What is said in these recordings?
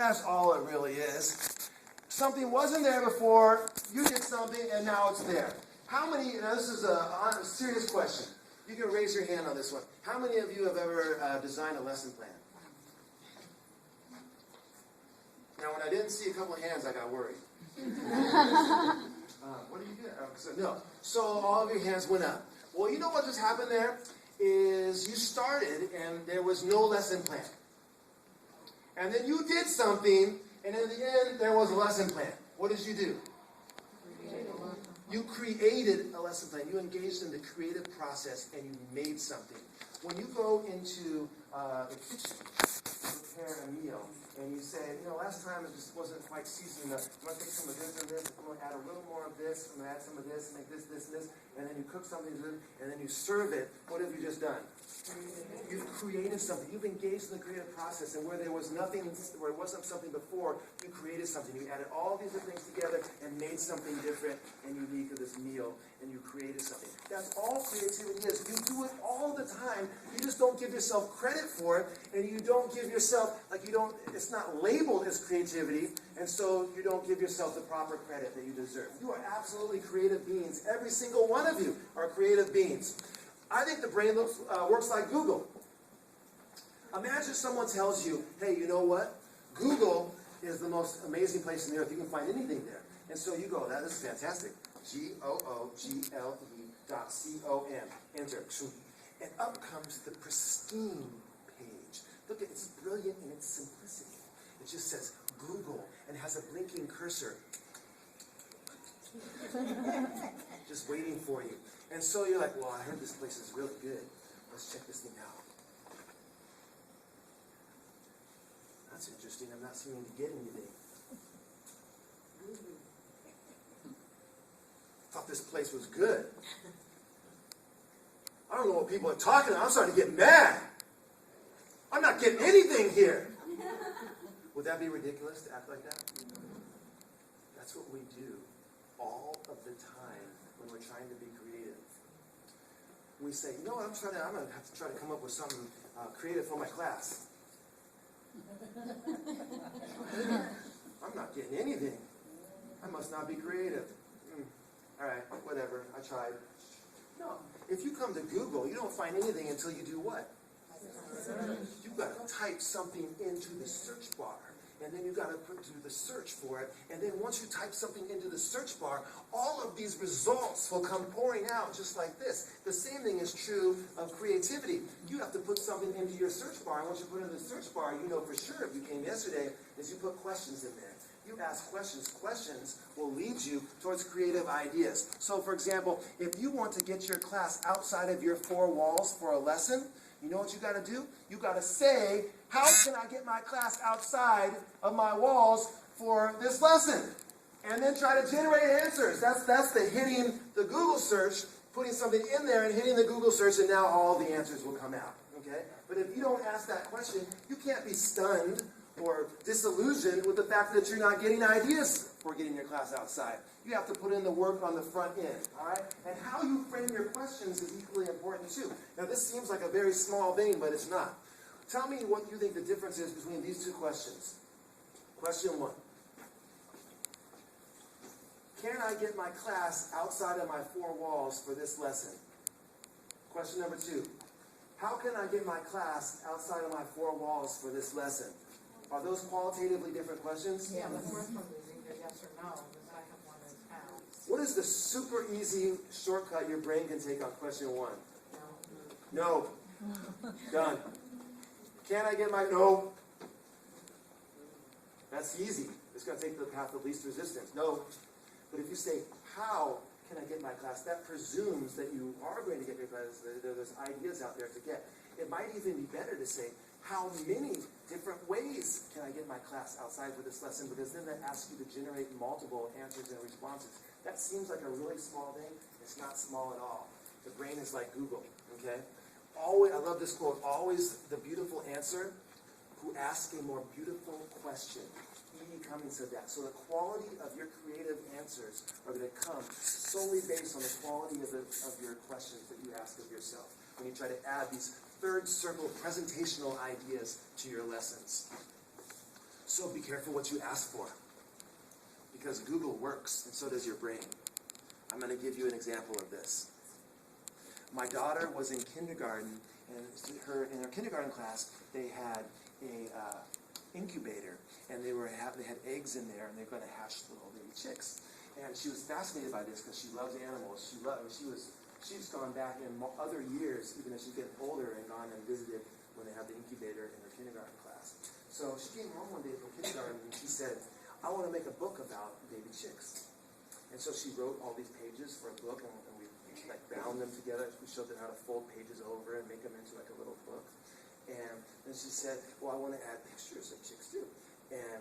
That's all it really is. Something wasn't there before, you did something, and now it's there. How many, now this is a serious question. You can raise your hand on this one. How many of you have ever designed a lesson plan? Now, when I didn't see a couple of hands, I got worried. What do you get? No. So all of your hands went up. Well, you know what just happened there? Is you started and there was no lesson plan. And then you did something, and in the end, there was a lesson plan. What did you do? You created a lesson plan. You engaged in the creative process, and you made something. When you go into the kitchen to prepare a meal, and you say, last time it just wasn't quite seasoned enough. I'm going to take some of this and this. I'm going to add a little more of this. I'm going to add some of this, make this, this, and this. And then you cook something, and then you serve it. What have you just done? You've created something. You've engaged in the creative process, and where there was nothing, where it wasn't something before, you created something. You added all these other things together and made something different and unique of this meal, and you created something. That's all creativity is. You do it all the time. You just don't give yourself credit for it, and you don't give yourself, it's not labeled as creativity, and so you don't give yourself the proper credit that you deserve. You are absolutely creative beings. Every single one of you are creative beings. I think the brain works like Google. Imagine someone tells you, hey, you know what? Google is the most amazing place on the earth. You can find anything there. And so you go, that is fantastic. Google.com. Enter. And up comes the pristine page. Look, it's brilliant in its simplicity. It just says Google and has a blinking cursor. Just waiting for you. And so you're like, well, I heard this place is really good. Let's check this thing out. That's interesting. I'm not seeming to get anything. Thought this place was good. I don't know what people are talking about. I'm starting to get mad. I'm not getting anything here. Would that be ridiculous to act like that? That's what we do all of the time when we're trying to be creative. We say, I'm going to have to try to come up with something creative for my class. I'm not getting anything. I must not be creative. All right, whatever. I tried. No. If you come to Google, you don't find anything until you do what? You've got to type something into the search bar. And then you've got to do the search for it. And then once you type something into the search bar, all of these results will come pouring out just like this. The same thing is true of creativity. You have to put something into your search bar. And once you put it in the search bar, you know for sure, if you came yesterday, is you put questions in there. You ask questions. Questions will lead you towards creative ideas. So, for example, if you want to get your class outside of your four walls for a lesson, you know what you got to do? You got to say, how can I get my class outside of my walls for this lesson? And then try to generate answers. That's the hitting the Google search, putting something in there and hitting the Google search, and now all the answers will come out. Okay? But if you don't ask that question, you can't be stunned or disillusioned with the fact that you're not getting ideas for getting your class outside. You have to put in the work on the front end, all right? And how you frame your questions is equally important too. Now this seems like a very small thing, but it's not. Tell me what you think the difference is between these two questions. Question 1. Can I get my class outside of my four walls for this lesson? Question number 2. How can I get my class outside of my four walls for this lesson? Are those qualitatively different questions? Yeah, the first one is either yes or no. The second one is how. What is the super easy shortcut your brain can take on question 1? No. No. Done. Can I get my no? That's easy. It's going to take the path of least resistance. No. But if you say, how can I get my class? That presumes that you are going to get your class. There's ideas out there to get. It might even be better to say, how many different ways can I get my class outside for this lesson? Because then that asks you to generate multiple answers and responses. That seems like a really small thing. It's not small at all. The brain is like Google, okay? Always, I love this quote, always the beautiful answer who asks a more beautiful question. E. Cummings said that. So the quality of your creative answers are going to come solely based on the quality of your questions that you ask of yourself when you try to add these third circle presentational ideas to your lessons. So be careful what you ask for, because Google works, and so does your brain. I'm going to give you an example of this. My daughter was in kindergarten, and in her kindergarten class, they had a incubator, and they had eggs in there, and they were going to hatch little baby chicks. And she was fascinated by this because she loves animals. She's gone back in other years, even as she's getting older, and gone and visited when they had the incubator in her kindergarten class. So she came home one day from kindergarten, and she said, I want to make a book about baby chicks. And so she wrote all these pages for a book, and we bound them together. We showed them how to fold pages over and make them into like a little book. And then she said, well, I want to add pictures of chicks too. And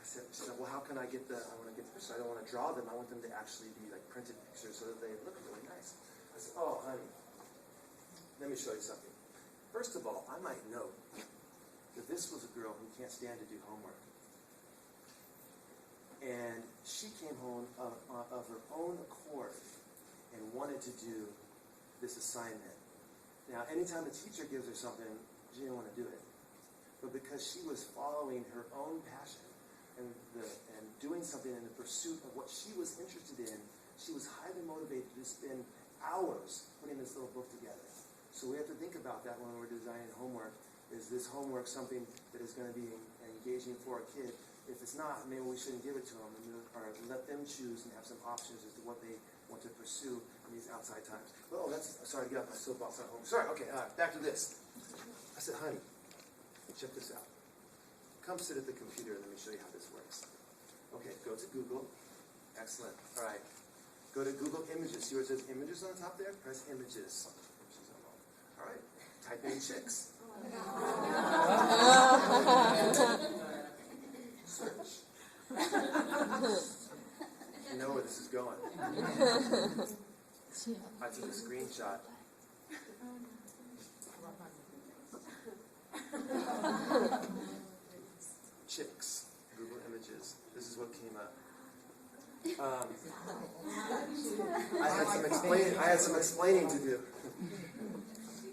she said, well, how can I get I want to get the pictures. I don't want to draw them. I want them to actually be like printed pictures so that they look really nice. I said, oh, honey, let me show you something. First of all, I might note that this was a girl who can't stand to do homework. And she came home of her own accord and wanted to do this assignment. Now, anytime the teacher gives her something, she didn't want to do it. But because she was following her own passion and doing something in the pursuit of what she was interested in, she was highly motivated to spend hours putting this little book together. So we have to think about that when we're designing homework. Is this homework something that is going to be engaging for a kid? If it's not, maybe we shouldn't give it to them, or let them choose and have some options as to what they want to pursue in these outside times. Oh, sorry to get off my soapbox at home. Sorry, okay, back to this. I said, honey, check this out. Come sit at the computer and let me show you how this works. Okay, go to Google. Excellent. All right. Go to Google Images. See where it says Images on the top there? Press Images. All right. Type in chicks. Search. You know where this is going. I took a screenshot. Chicks. Google Images. This is what came up. I had some explaining to do.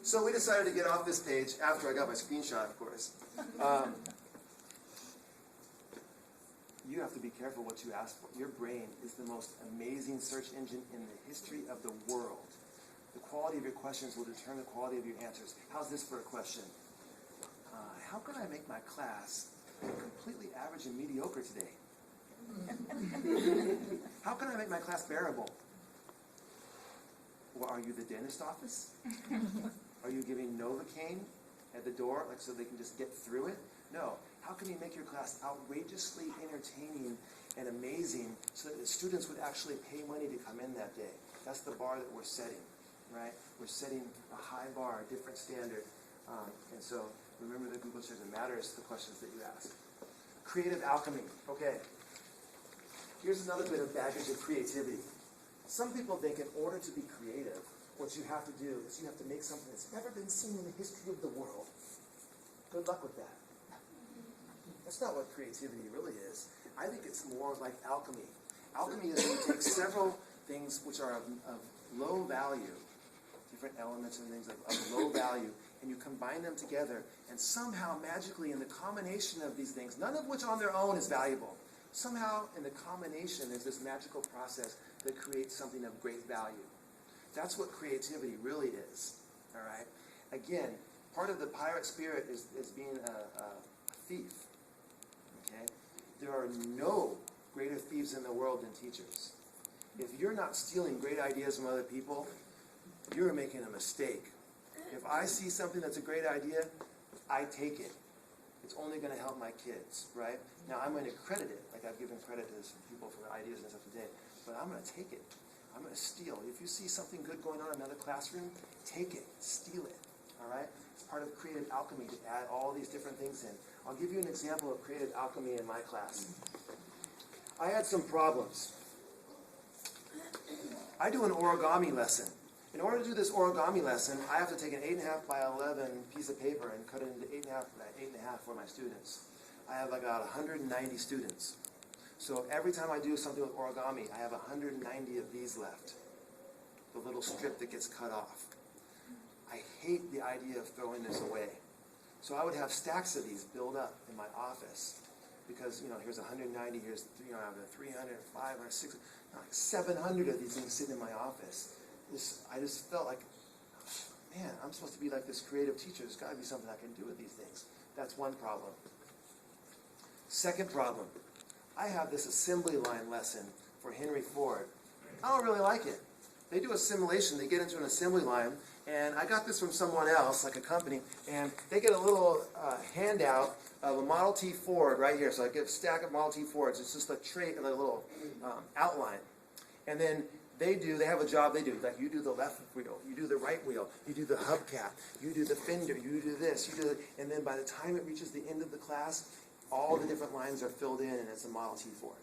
So we decided to get off this page after I got my screenshot, of course. You have to be careful what you ask for. Your brain is the most amazing search engine in the history of the world. The quality of your questions will determine the quality of your answers. How's this for a question? How can I make my class completely average and mediocre today? How can I make my class bearable? Well, are you the dentist office? Are you giving Novocaine at the door, like so they can just get through it? No. How can you make your class outrageously entertaining and amazing so that the students would actually pay money to come in that day? That's the bar that we're setting, right? We're setting a high bar, a different standard. And so remember that Google says it matters the questions that you ask. Creative alchemy. Okay. Here's another bit of baggage of creativity. Some people think in order to be creative, what you have to do is you have to make something that's never been seen in the history of the world. Good luck with that. That's not what creativity really is. I think it's more like alchemy. Alchemy is you take several things which are of low value, different elements and things of low value, and you combine them together, and somehow magically in the combination of these things, none of which on their own is valuable, somehow in the combination there's this magical process that creates something of great value. That's what creativity really is. All right? Again, part of the pirate spirit is being a thief. Okay? There are no greater thieves in the world than teachers. If you're not stealing great ideas from other people, you're making a mistake. If I see something that's a great idea, I take it. It's only going to help my kids, right? Now, I'm going to credit it, like I've given credit to some people for their ideas and stuff today, but I'm going to take it. I'm going to steal. If you see something good going on in another classroom, take it, steal it, all right? It's part of creative alchemy to add all these different things in. I'll give you an example of creative alchemy in my class. I had some problems. I do an origami lesson. In order to do this origami lesson, I have to take an 8.5 by 11 piece of paper and cut it into 8.5 by 8.5 for my students. I have about 190 students. So every time I do something with origami, I have 190 of these left. The little strip that gets cut off. I hate the idea of throwing this away. So I would have stacks of these build up in my office. because, here's 190, here's, I have a 300, 500, 600, like 700 of these things sitting in my office. I just felt like, man, I'm supposed to be like this creative teacher. There's got to be something I can do with these things. That's one problem. Second problem, I have this assembly line lesson for Henry Ford. I don't really like it. They do a simulation. They get into an assembly line, and I got this from someone else, like a company, and they get a little handout of a Model T Ford right here. So I get a stack of Model T Fords. It's just a trait, a little outline. And then they have a job they do. Like, you do the left wheel, you do the right wheel, you do the hubcap, you do the fender, you do this, and then by the time it reaches the end of the class, all the different lines are filled in, and it's a Model T Ford.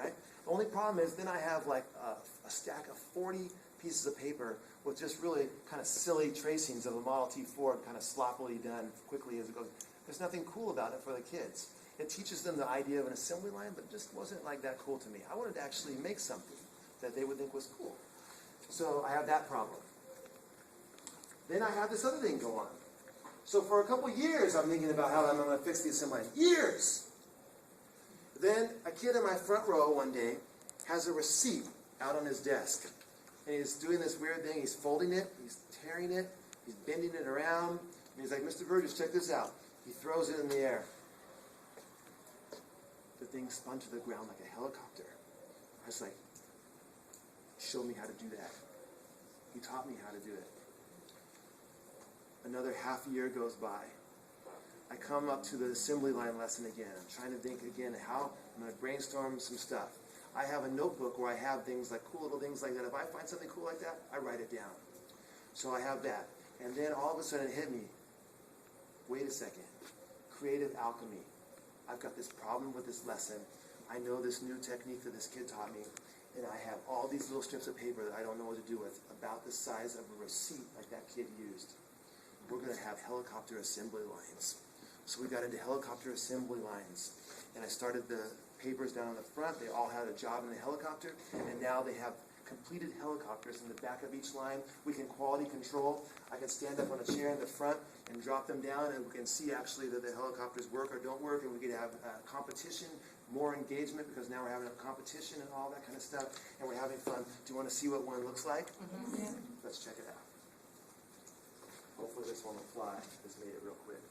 Right? The only problem is then I have like a stack of 40 pieces of paper with just really kind of silly tracings of a Model T Ford, kind of sloppily done quickly as it goes. There's nothing cool about it for the kids. It teaches them the idea of an assembly line, but it just wasn't like that cool to me. I wanted to actually make something that they would think was cool. So I have that problem. Then I have this other thing go on. So for a couple years, I'm thinking about how I'm going to fix the assembly line. Years! Then a kid in my front row one day has a receipt out on his desk. And he's doing this weird thing. He's folding it, he's tearing it, he's bending it around. And he's like, Mr. Burgess, check this out. He throws it in the air. The thing spun to the ground like a helicopter. I was like, show me how to do that. He taught me how to do it. Another half year goes by. I come up to the assembly line lesson again. I'm trying to think again how I'm going to brainstorm some stuff. I have a notebook where I have things like cool little things like that. If I find something cool like that, I write it down. So I have that. And then all of a sudden it hit me. Wait a second. Creative alchemy. I've got this problem with this lesson. I know this new technique that this kid taught me. And I have all these little strips of paper that I don't know what to do with, about the size of a receipt like that kid used. We're going to have helicopter assembly lines. So we got into helicopter assembly lines. And I started the papers down on the front. They all had a job in the helicopter. And now they have completed helicopters in the back of each line. We can quality control. I can stand up on a chair in the front and drop them down, and we can see actually that the helicopters work or don't work, and we can have competition, more engagement, because now we're having a competition and all that kind of stuff, and we're having fun. Do you want to see what one looks like? Mm-hmm. Yeah. Let's check it out. Hopefully this one will fly. Just made it real quick.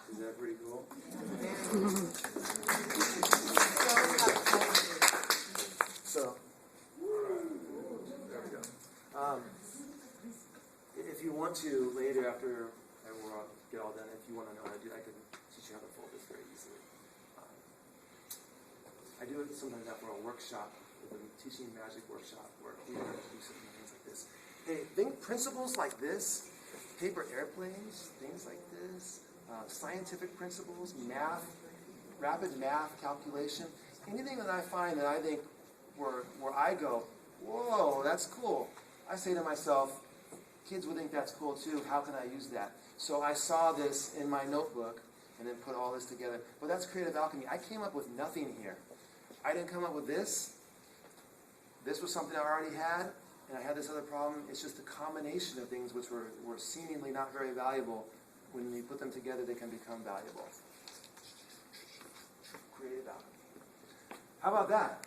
Is that pretty cool? So, there we go. If you want to, later after we'll get all done, if you want to know how to do it, I can teach you how to fold this very easily. I do it sometimes after a workshop, with a teaching magic workshop, where we have to do some things like this. Hey, think principles like this, paper airplanes, things like this, scientific principles, math, rapid math calculation, anything that I find that I think where I go, whoa, that's cool. I say to myself, kids would think that's cool too. How can I use that? So I saw this in my notebook and then put all this together. But that's creative alchemy. I came up with nothing here. I didn't come up with this. This was something I already had, and I had this other problem. It's just a combination of things which were seemingly not very valuable. When you put them together, they can become valuable. Creative alchemy. How about that?